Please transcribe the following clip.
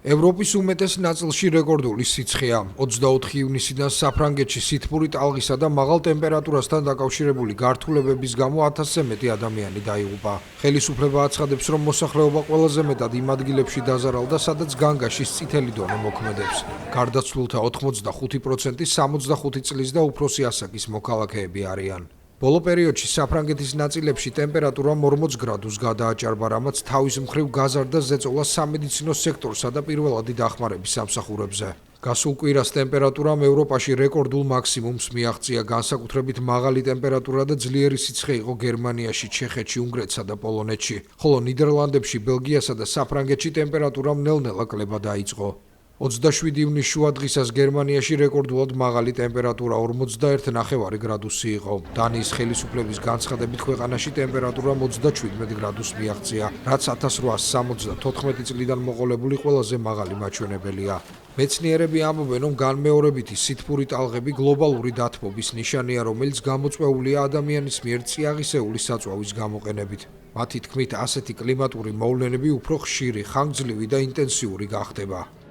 ევროპის უმეტეს ნაწილში რეკორდული სიცხეა. 24 ივნისიდან საფრანგეთში სითბური ტალღისა და მაღალ ტემპერატურასთან დაკავშირებული გართულებების გამო 1000-ზე მეტი ადამიანი დაიღუპა. ხელისუფლება აცხადებს, რომ მოსახლეობა ყველაზე მეტად იმ ადგილებში დაზარალდა, სადაც განგაშის წითელი დონე მოქმედებს. გარდაცვლულთა 85% 65 წლის და უფროსი ასაკის მოქალაქეები არიან. ბოლო პერიოდში საფრანგეთის ნაწილებში ტემპერატურა 40 გრადუსს გადააჭარბა, რამაც თავის მხრივ გაზარდა ზეწოლა სამედიცინო სექტორსა და პირველადი დახმარების სამსახურებზე. გასულ კვირას ტემპერატურამ ევროპაში რეკორდულ მაქსიმუმს მიაღწია, განსაკუთრებით მაღალი ტემპერატურა და ძლიერი სიცხე იყო გერმანიაში, ჩეხეთში, უნგრეთსა და პოლონეთში, ხოლო ნიდერლანდებში, ბელგიასა და საფრანგეთში ტემპერატურამ ნელ-ნელა კლება დაიწყო. 27 ივნის შუადღისას გერმანიაში რეკორდულად მაღალი ტემპერატურა 41.5 გრადუსი იყო. დანიის ხელისუფლების განცხადებით ქვეყანაში ტემპერატურამ 37 გრადუსს მიაღწია, რაც 1874 წლიდან მოყოლებული ყველაზე მაღალი მაჩვენებელია. მეცნიერები ამბობენ, რომ განმეორებითი სითბური ტალღები გლობალური დათბობის ნიშანია, რომელიც გამოწვეულია ადამიანის მიერ წიაღისეული საწვავის გამოყენებით. მათი თქმით, ასეთი კლიმატური მოვლენები უფრო ხშირი, ხანგრძლივი და ინტენსიური გახდება.